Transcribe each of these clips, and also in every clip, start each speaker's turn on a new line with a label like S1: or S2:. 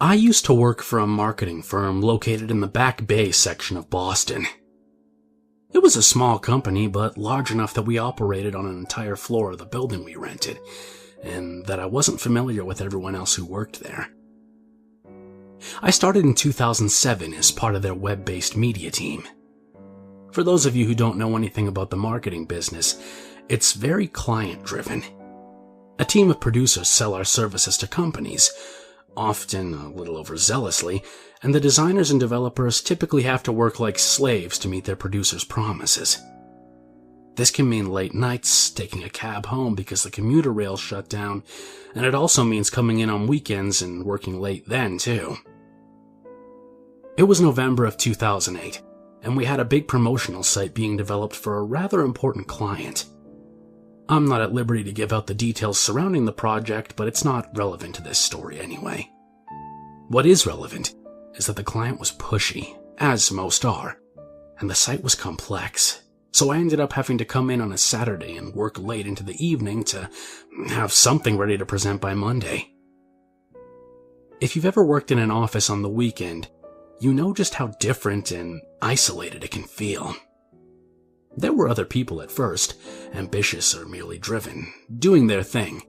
S1: I used to work for a marketing firm located in the Back Bay section of Boston. It was a small company, but large enough that we operated on an entire floor of the building we rented, and that I wasn't familiar with everyone else who worked there. I started in 2007 as part of their web-based media team. For those of you who don't know anything about the marketing business, it's very client-driven. A team of producers sell our services to companies, often a little overzealously, and the designers and developers typically have to work like slaves to meet their producers' promises. This can mean late nights, taking a cab home because the commuter rails shut down, and it also means coming in on weekends and working late then, too. It was November of 2008, and we had a big promotional site being developed for a rather important client. I'm not at liberty to give out the details surrounding the project, but it's not relevant to this story anyway. What is relevant is that the client was pushy, as most are, and the site was complex, so I ended up having to come in on a Saturday and work late into the evening to have something ready to present by Monday. If you've ever worked in an office on the weekend, you know just how different and isolated it can feel. There were other people at first, ambitious or merely driven, doing their thing.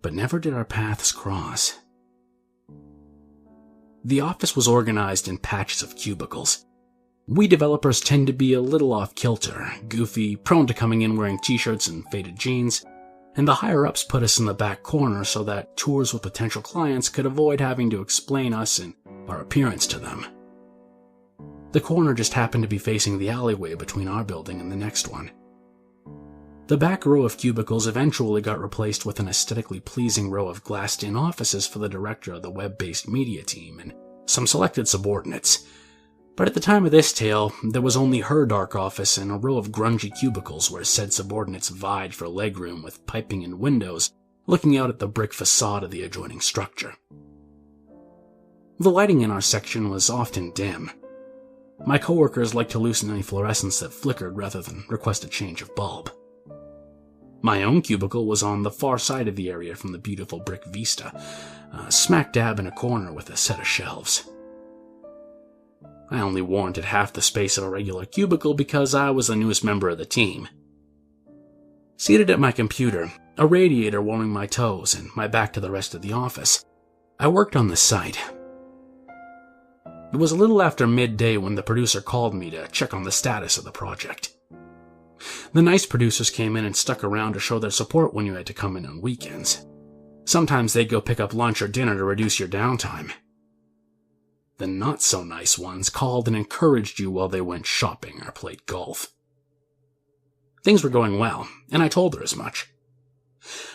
S1: But never did our paths cross. The office was organized in patches of cubicles. We developers tend to be a little off-kilter, goofy, prone to coming in wearing t-shirts and faded jeans, and the higher-ups put us in the back corner so that tours with potential clients could avoid having to explain us and our appearance to them. The corner just happened to be facing the alleyway between our building and the next one. The back row of cubicles eventually got replaced with an aesthetically pleasing row of glassed-in offices for the director of the web-based media team and some selected subordinates. But at the time of this tale, there was only her dark office and a row of grungy cubicles where said subordinates vied for legroom with piping and windows looking out at the brick facade of the adjoining structure. The lighting in our section was often dim. My coworkers liked to loosen any fluorescence that flickered rather than request a change of bulb. My own cubicle was on the far side of the area from the beautiful brick vista, smack dab in a corner with a set of shelves. I only warranted half the space of a regular cubicle because I was the newest member of the team. Seated at my computer, a radiator warming my toes and my back to the rest of the office, I worked on the site. It was a little after midday when the producer called me to check on the status of the project. The nice producers came in and stuck around to show their support when you had to come in on weekends. Sometimes they'd go pick up lunch or dinner to reduce your downtime. The not-so-nice ones called and encouraged you while they went shopping or played golf. Things were going well, and I told her as much.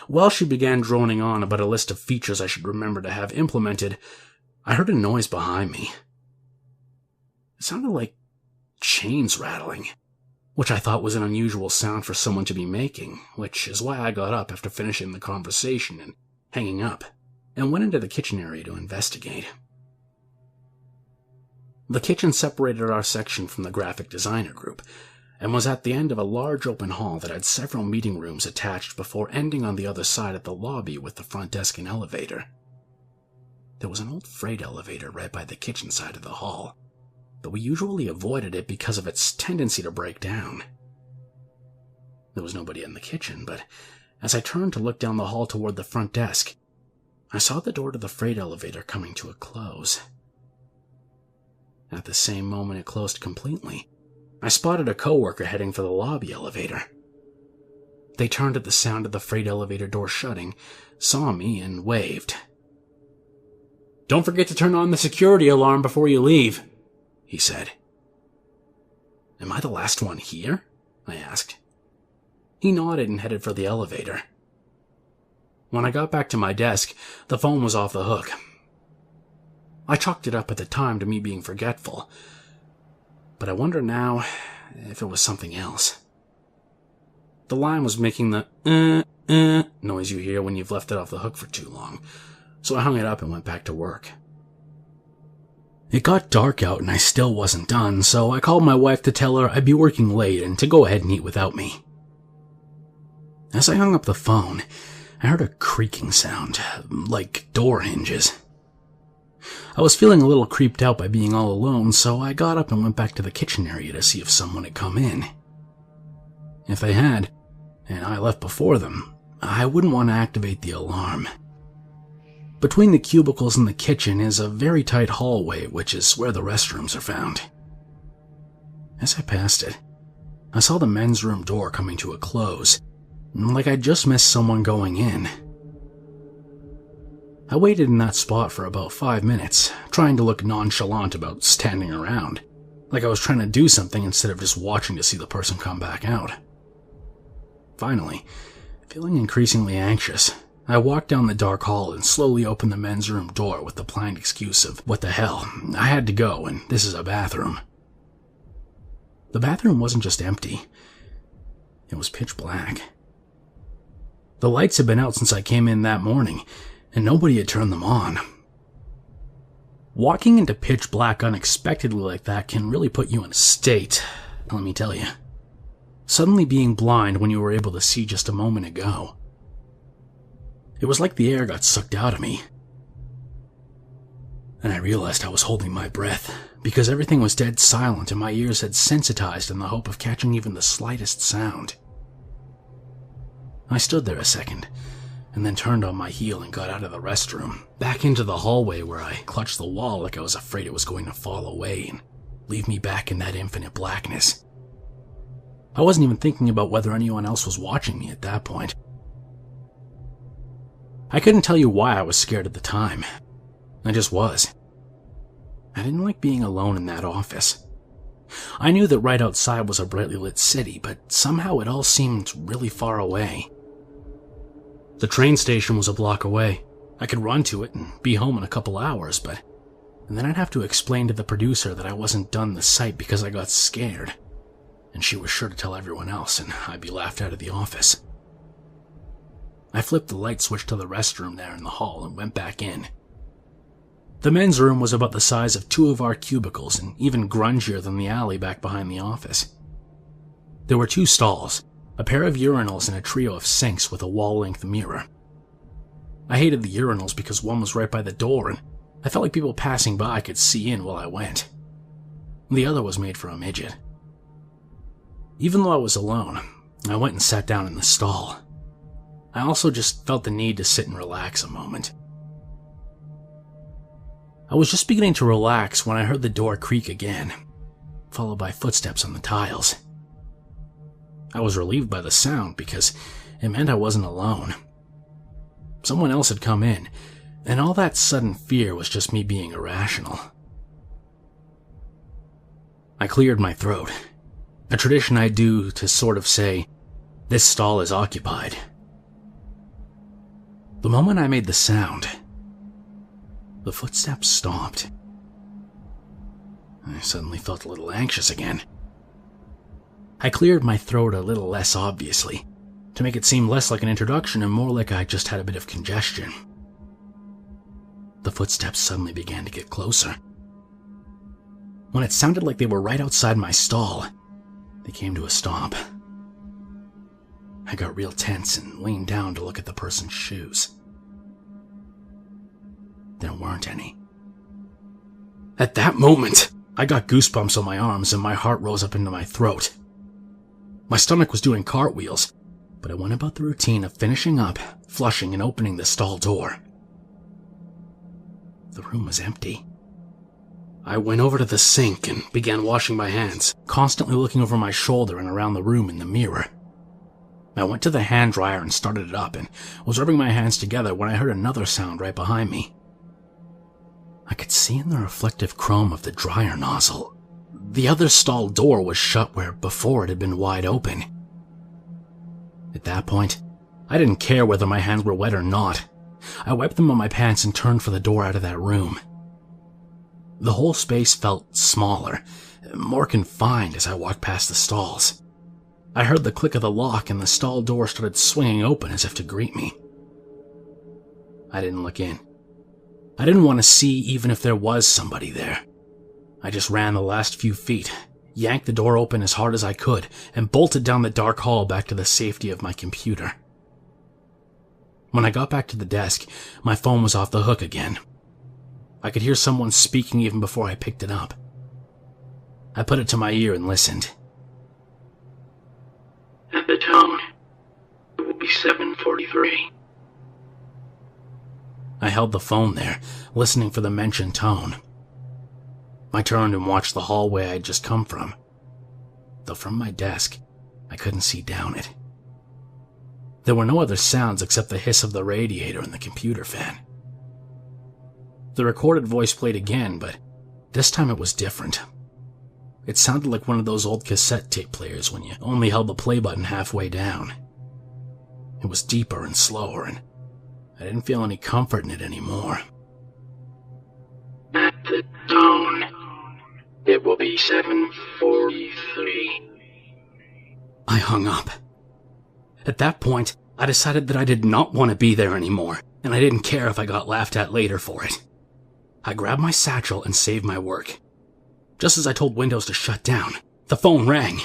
S1: While she began droning on about a list of features I should remember to have implemented, I heard a noise behind me. It sounded like chains rattling, which I thought was an unusual sound for someone to be making, which is why I got up after finishing the conversation and hanging up, and went into the kitchen area to investigate. The kitchen separated our section from the graphic designer group, and was at the end of a large open hall that had several meeting rooms attached before ending on the other side at the lobby with the front desk and elevator. There was an old freight elevator right by the kitchen side of the hall, but we usually avoided it because of its tendency to break down. There was nobody in the kitchen, but as I turned to look down the hall toward the front desk, I saw the door to the freight elevator coming to a close. At the same moment it closed completely, I spotted a coworker heading for the lobby elevator. They turned at the sound of the freight elevator door shutting, saw me, and waved. "Don't forget to turn on the security alarm before you leave," he said. "Am I the last one here?" I asked. He nodded and headed for the elevator. When I got back to my desk, the phone was off the hook. I chalked it up at the time to me being forgetful, but I wonder now if it was something else. The line was making the noise you hear when you've left it off the hook for too long, so I hung it up and went back to work. It got dark out and I still wasn't done, so I called my wife to tell her I'd be working late and to go ahead and eat without me. As I hung up the phone, I heard a creaking sound, like door hinges. I was feeling a little creeped out by being all alone, so I got up and went back to the kitchen area to see if someone had come in. If they had, and I left before them, I wouldn't want to activate the alarm. Between the cubicles and the kitchen is a very tight hallway, which is where the restrooms are found. As I passed it, I saw the men's room door coming to a close, like I'd just missed someone going in. I waited in that spot for about 5 minutes, trying to look nonchalant about standing around, like I was trying to do something instead of just watching to see the person come back out. Finally, feeling increasingly anxious, I walked down the dark hall and slowly opened the men's room door with the plain excuse of, what the hell, I had to go and this is a bathroom. The bathroom wasn't just empty, it was pitch black. The lights had been out since I came in that morning, and nobody had turned them on. Walking into pitch black unexpectedly like that can really put you in a state, let me tell you. Suddenly being blind when you were able to see just a moment ago. It was like the air got sucked out of me. And I realized I was holding my breath, because everything was dead silent and my ears had sensitized in the hope of catching even the slightest sound. I stood there a second, and then turned on my heel and got out of the restroom, back into the hallway where I clutched the wall like I was afraid it was going to fall away and leave me back in that infinite blackness. I wasn't even thinking about whether anyone else was watching me at that point. I couldn't tell you why I was scared at the time. I just was. I didn't like being alone in that office. I knew that right outside was a brightly lit city, but somehow it all seemed really far away. The train station was a block away. I could run to it and be home in a couple hours, but then I'd have to explain to the producer that I wasn't done the site because I got scared, and she was sure to tell everyone else and I'd be laughed out of the office. I flipped the light switch to the restroom there in the hall and went back in. The men's room was about the size of 2 of our cubicles and even grungier than the alley back behind the office. There were 2 stalls, a pair of urinals and a trio of sinks with a wall-length mirror. I hated the urinals because one was right by the door and I felt like people passing by could see in while I went. The other was made for a midget. Even though I was alone, I went and sat down in the stall. I also just felt the need to sit and relax a moment. I was just beginning to relax when I heard the door creak again, followed by footsteps on the tiles. I was relieved by the sound because it meant I wasn't alone. Someone else had come in, and all that sudden fear was just me being irrational. I cleared my throat, a tradition I do to sort of say, "This stall is occupied." The moment I made the sound, the footsteps stopped. I suddenly felt a little anxious again. I cleared my throat a little less obviously, to make it seem less like an introduction and more like I just had a bit of congestion. The footsteps suddenly began to get closer. When it sounded like they were right outside my stall, they came to a stop. I got real tense and leaned down to look at the person's shoes. There weren't any. At that moment, I got goosebumps on my arms and my heart rose up into my throat. My stomach was doing cartwheels, but I went about the routine of finishing up, flushing, and opening the stall door. The room was empty. I went over to the sink and began washing my hands, constantly looking over my shoulder and around the room in the mirror. I went to the hand dryer and started it up and was rubbing my hands together when I heard another sound right behind me. I could see in the reflective chrome of the dryer nozzle, the other stall door was shut where before it had been wide open. At that point, I didn't care whether my hands were wet or not. I wiped them on my pants and turned for the door out of that room. The whole space felt smaller, more confined as I walked past the stalls. I heard the click of the lock and the stall door started swinging open as if to greet me. I didn't look in. I didn't want to see even if there was somebody there. I just ran the last few feet, yanked the door open as hard as I could, and bolted down the dark hall back to the safety of my computer. When I got back to the desk, my phone was off the hook again. I could hear someone speaking even before I picked it up. I put it to my ear and listened.
S2: At the tone, it will be 7:43.
S1: I held the phone there, listening for the mentioned tone. I turned and watched the hallway I had just come from. Though from my desk, I couldn't see down it. There were no other sounds except the hiss of the radiator and the computer fan. The recorded voice played again, but this time it was different. It sounded like one of those old cassette tape players when you only held the play button halfway down. It was deeper and slower, and I didn't feel any comfort in it anymore.
S2: At the tone, it will be 7:43.
S1: I hung up. At that point, I decided that I did not want to be there anymore, and I didn't care if I got laughed at later for it. I grabbed my satchel and saved my work. Just as I told Windows to shut down, the phone rang.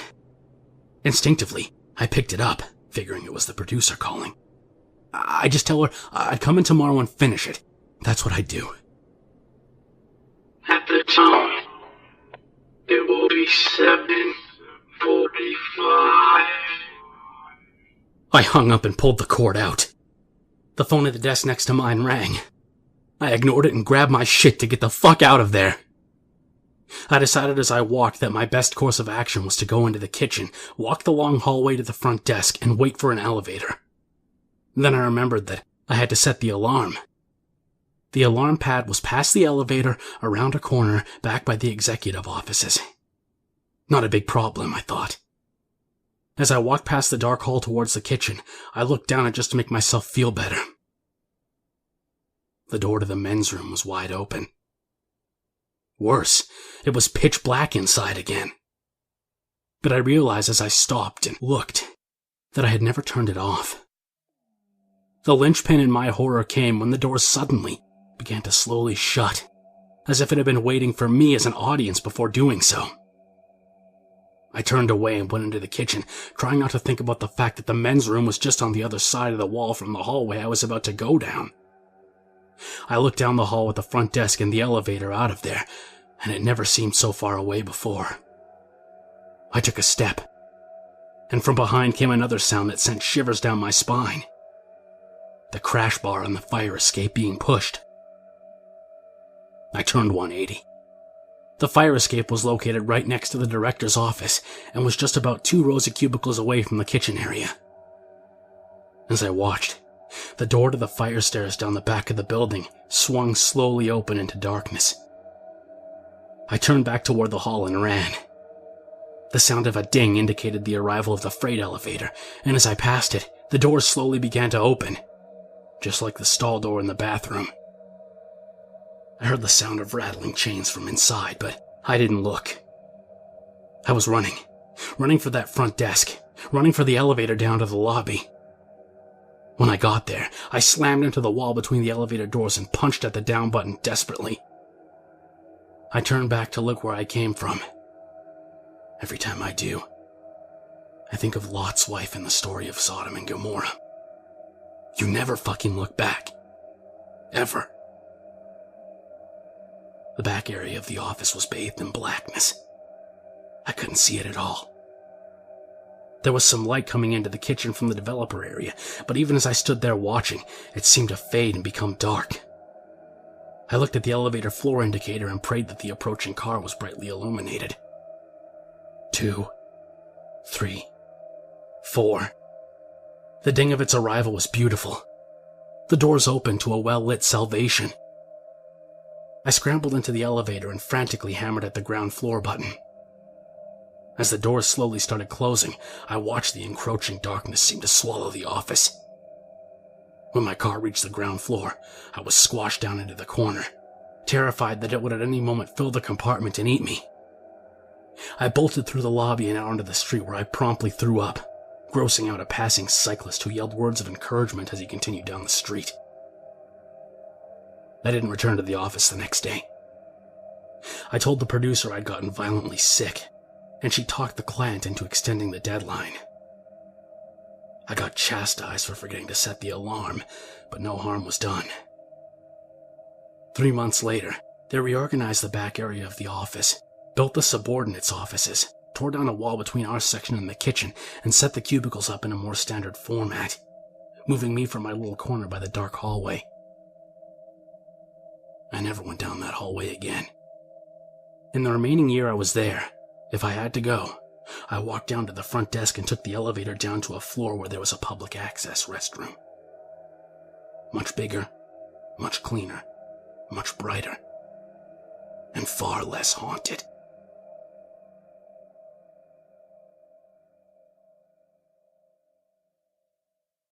S1: Instinctively, I picked it up, figuring it was the producer calling. I just tell her I'd come in tomorrow and finish it. That's what I'd do.
S2: At the tone, it will be 7:45.
S1: I hung up and pulled the cord out. The phone at the desk next to mine rang. I ignored it and grabbed my shit to get the fuck out of there. I decided as I walked that my best course of action was to go into the kitchen, walk the long hallway to the front desk, and wait for an elevator. Then I remembered that I had to set the alarm. The alarm pad was past the elevator, around a corner, back by the executive offices. Not a big problem, I thought. As I walked past the dark hall towards the kitchen, I looked down it just to make myself feel better. The door to the men's room was wide open. Worse, it was pitch black inside again. But I realized as I stopped and looked that I had never turned it off. The linchpin in my horror came when the door suddenly began to slowly shut, as if it had been waiting for me as an audience before doing so. I turned away and went into the kitchen, trying not to think about the fact that the men's room was just on the other side of the wall from the hallway I was about to go down. I looked down the hall with the front desk and the elevator out of there, and it never seemed so far away before. I took a step, and from behind came another sound that sent shivers down my spine. The crash bar on the fire escape being pushed. I turned 180. The fire escape was located right next to the director's office and was just about 2 rows of cubicles away from the kitchen area. As I watched, the door to the fire stairs down the back of the building swung slowly open into darkness. I turned back toward the hall and ran. The sound of a ding indicated the arrival of the freight elevator, and as I passed it, the doors slowly began to open, just like the stall door in the bathroom. I heard the sound of rattling chains from inside, but I didn't look. I was running for that front desk, running for the elevator down to the lobby. When I got there, I slammed into the wall between the elevator doors and punched at the down button desperately. I turned back to look where I came from. Every time I do, I think of Lot's wife in the story of Sodom and Gomorrah. You never fucking look back. Ever. The back area of the office was bathed in blackness. I couldn't see it at all. There was some light coming into the kitchen from the developer area, but even as I stood there watching, it seemed to fade and become dark. I looked at the elevator floor indicator and prayed that the approaching car was brightly illuminated. 2, 3, 4. The ding of its arrival was beautiful. The doors opened to a well-lit salvation. I scrambled into the elevator and frantically hammered at the ground floor button. As the doors slowly started closing, I watched the encroaching darkness seem to swallow the office. When my car reached the ground floor, I was squashed down into the corner, terrified that it would at any moment fill the compartment and eat me. I bolted through the lobby and out onto the street where I promptly threw up, grossing out a passing cyclist who yelled words of encouragement as he continued down the street. I didn't return to the office the next day. I told the producer I'd gotten violently sick, and she talked the client into extending the deadline. I got chastised for forgetting to set the alarm, but no harm was done. 3 months later, They reorganized the back area of the office, built the subordinates' offices, tore down a wall between our section and the kitchen, and set the cubicles up in a more standard format, moving me from my little corner by the dark hallway. I never went down that hallway again. In the remaining year I was there, if I had to go, I walked down to the front desk and took the elevator down to a floor where there was a public access restroom. Much bigger, much cleaner, much brighter, and far less haunted.